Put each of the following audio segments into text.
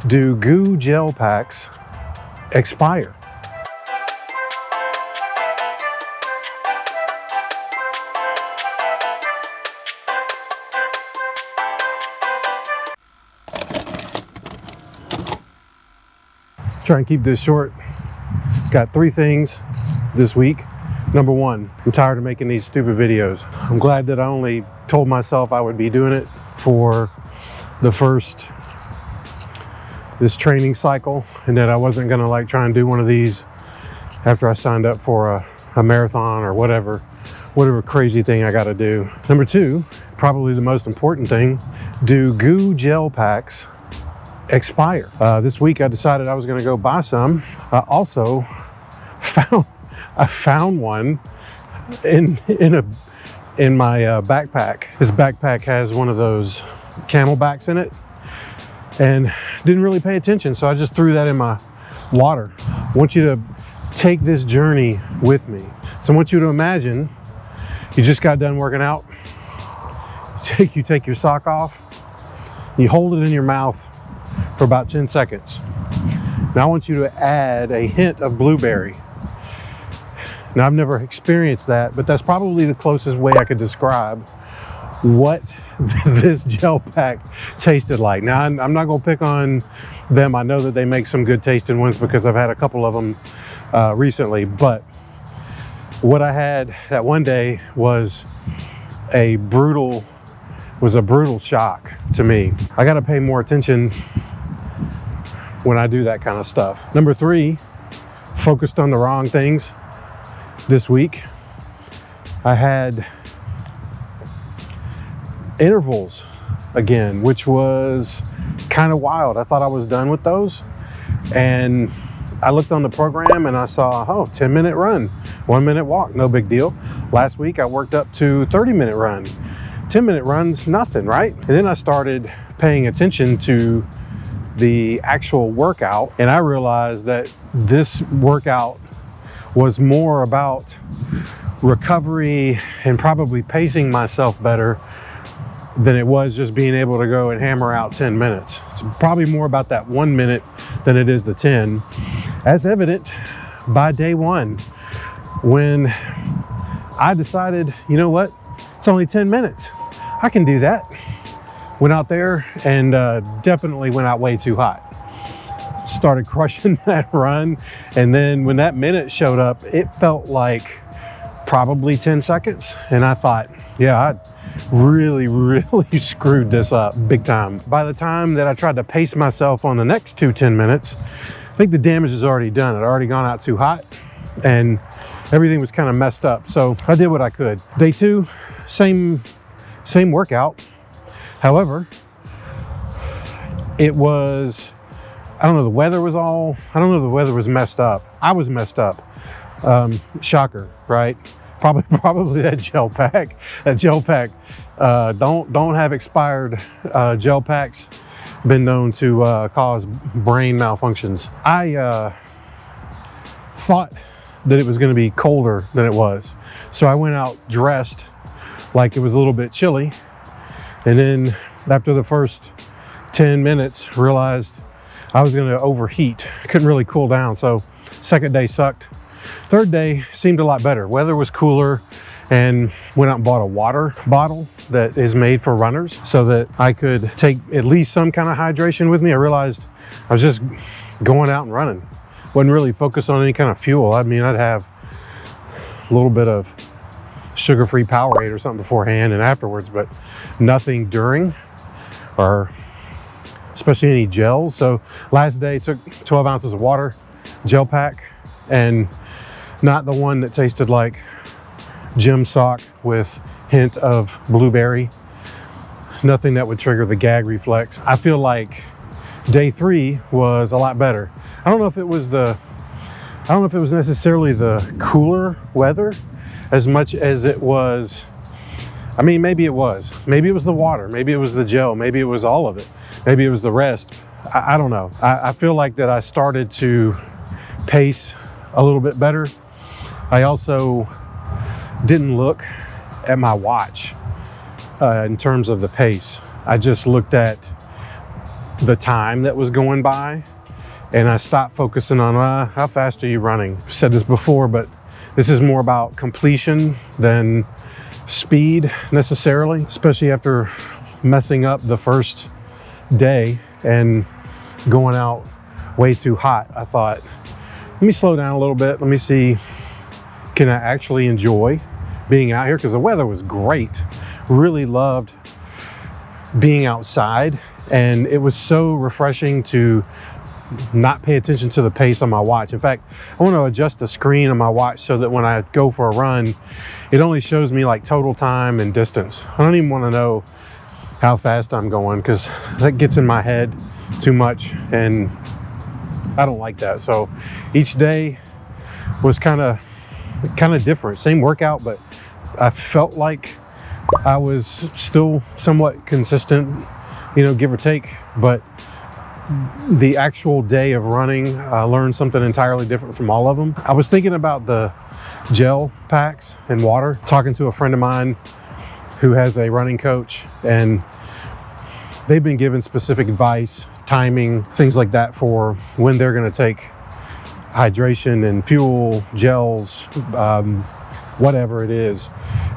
Do goo gel packs expire? Try and keep this short. Got 3 things this week. Number 1, I'm tired of making these stupid videos. I'm glad that I only told myself I would be doing it for this training cycle, and that I wasn't gonna like try and do one of these after I signed up for a marathon or whatever crazy thing I gotta do. Number 2, probably the most important thing, do goo gel packs expire? This week I decided I was gonna go buy some. I also found one in my backpack. This backpack has one of those camelbacks in it, and didn't really pay attention, so I just threw that in my water. I want you to take this journey with me. So I want you to imagine you just got done working out. You take your sock off, you hold it in your mouth for about 10 seconds. Now I want you to add a hint of blueberry. Now I've never experienced that, but that's probably the closest way I could describe what this gel pack tasted like. Now I'm not gonna pick on them. I know that they make some good tasting ones because I've had a couple of them recently, but what I had that one day was a brutal shock to me. I gotta pay more attention when I do that kind of stuff. Number 3, focused on the wrong things this week. I had intervals again, which was kind of wild. I thought I was done with those, and I looked on the program and I saw, 10-minute run, 1-minute walk, no big deal. Last week I worked up to 30-minute run. 10-minute runs, nothing, right? And then I started paying attention to the actual workout, and I realized that this workout was more about recovery and probably pacing myself better than it was just being able to go and hammer out 10 minutes. It's probably more about that 1 minute than it is the 10, as evident by day 1, when I decided, you know what, it's only 10 minutes. I can do that. Went out there and definitely went out way too hot. Started crushing that run, and then when that minute showed up, it felt like probably 10 seconds, and I thought, yeah, I really screwed this up big time. By the time that I tried to pace myself on the next 10 minutes, I think the damage is already done. I'd already gone out too hot, and everything was kind of messed up, so I did what I could. Day 2, same workout. However, it was, I don't know, the weather was messed up. I was messed up. Shocker, right? Probably that gel pack. That gel pack. Don't have expired gel packs. Been known to cause brain malfunctions. I thought that it was going to be colder than it was, so I went out dressed like it was a little bit chilly, and then after the first 10 minutes realized I was going to overheat. Couldn't really cool down, so second day sucked. Third day seemed a lot better. Weather was cooler, and went out and bought a water bottle that is made for runners so that I could take at least some kind of hydration with me. I realized I was just going out and running. Wasn't really focused on any kind of fuel. I mean, I'd have a little bit of sugar-free Powerade or something beforehand and afterwards, but nothing during, or especially any gels. So last day took 12 ounces of water, gel pack, and not the one that tasted like gym sock with hint of blueberry. Nothing that would trigger the gag reflex. I feel like day 3 was a lot better. I don't know if it was necessarily the cooler weather as much as it was, I mean, maybe it was. Maybe it was the water, maybe it was the gel, maybe it was all of it. Maybe it was the rest. I don't know. I feel like that I started to pace a little bit better. I also didn't look at my watch in terms of the pace. I just looked at the time that was going by, and I stopped focusing on how fast are you running. I've said this before, but this is more about completion than speed necessarily, especially after messing up the first day and going out way too hot. I thought, let me slow down a little bit. Let me see, can I actually enjoy being out here? Because the weather was great. Really loved being outside, and it was so refreshing to not pay attention to the pace on my watch. In fact, I want to adjust the screen on my watch so that when I go for a run, it only shows me like total time and distance. I don't even want to know how fast I'm going, because that gets in my head too much, and I don't like that. So each day was kind of different. Same workout, but I felt like I was still somewhat consistent, you know, give or take. But the actual day of running, I learned something entirely different from all of them. I was thinking about the gel packs and water, talking to a friend of mine who has a running coach, and they've been given specific advice, timing, things like that for when they're going to take hydration and fuel, gels, whatever it is.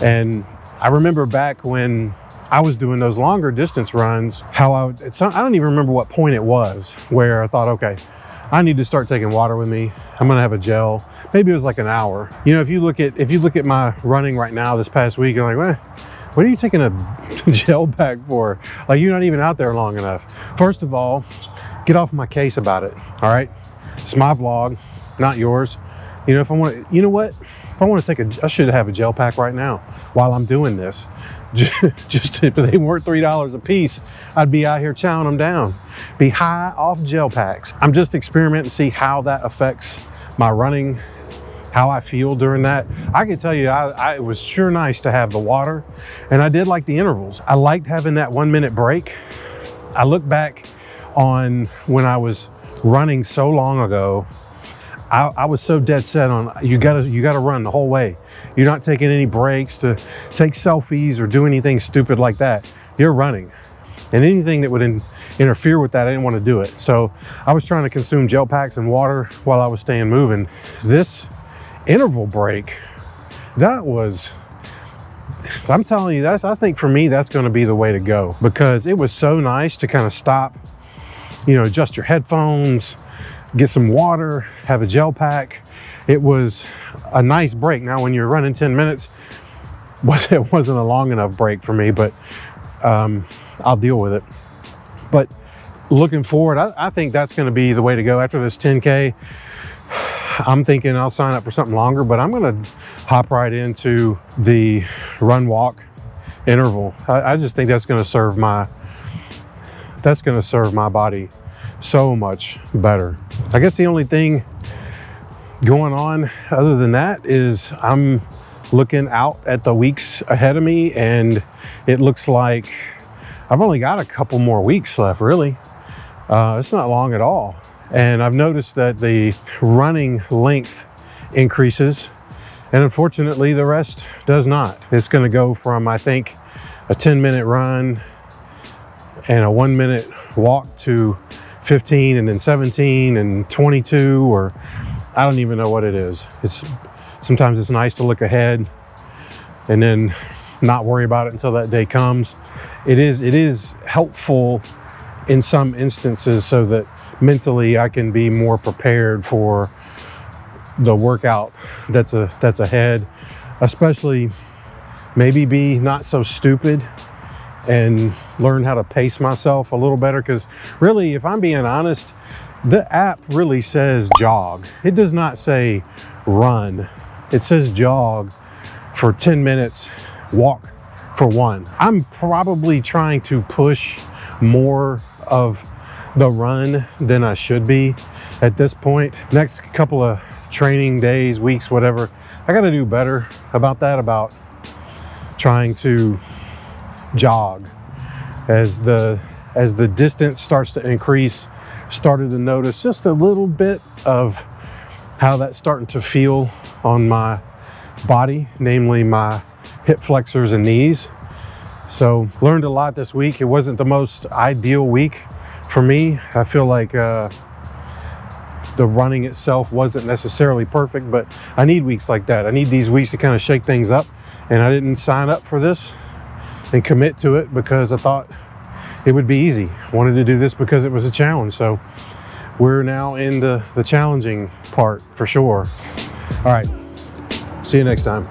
And I remember back when I was doing those longer distance runs, how I don't even remember what point it was where I thought, okay, I need to start taking water with me. I'm gonna have a gel. Maybe it was like an hour. You know, if you look at my running right now this past week, you're like, well, what are you taking a gel pack for? Like, you're not even out there long enough. First of all, get off my case about it. All right, it's my vlog, not yours. You know, if I want to, you know what? If I want to I should have a gel pack right now while I'm doing this. Just if they weren't $3 a piece, I'd be out here chowing them down. Be high off gel packs. I'm just experimenting to see how that affects my running, how I feel during that. I can tell you, it was sure nice to have the water, and I did like the intervals. I liked having that 1 minute break. I look back on when I was running so long ago. I was so dead set on you gotta run the whole way. You're not taking any breaks to take selfies or do anything stupid like that. You're running, and anything that would interfere with that, I didn't want to do it. So I was trying to consume gel packs and water while I was staying moving. This interval break, I'm telling you, I think for me that's going to be the way to go, because it was so nice to kind of stop, you know, adjust your headphones, get some water, have a gel pack. It was a nice break. Now, when you're running 10 minutes, it wasn't a long enough break for me, but I'll deal with it. But looking forward, I think that's going to be the way to go. After this 10K, I'm thinking I'll sign up for something longer, but I'm going to hop right into the run walk interval. I just think that's going to serve my body so much better. I guess the only thing going on other than that is I'm looking out at the weeks ahead of me, and it looks like I've only got a couple more weeks left, really. It's not long at all. And I've noticed that the running length increases, and unfortunately the rest does not. It's going to go from, I think, a 10-minute run and a 1 minute walk to 15, and then 17 and 22, or I don't even know what it is. Sometimes it's nice to look ahead and then not worry about it until that day comes. It is helpful in some instances so that mentally I can be more prepared for the workout that's ahead, especially maybe be not so stupid and learn how to pace myself a little better. Because really, if I'm being honest, the app really says jog. It does not say run. It says jog for 10 minutes, walk for 1. I'm probably trying to push more of the run than I should be at this point. Next couple of training days, weeks, whatever, I got to do better about that, about trying to jog. As the distance starts to increase, started to notice just a little bit of how that's starting to feel on my body, namely my hip flexors and knees. So learned a lot this week. It wasn't the most ideal week for me, I feel like the running itself wasn't necessarily perfect, but I need weeks like that. I need these weeks to kind of shake things up, and I didn't sign up for this and commit to it because I thought it would be easy. I wanted to do this because it was a challenge. So we're now in the challenging part for sure. All right, see you next time.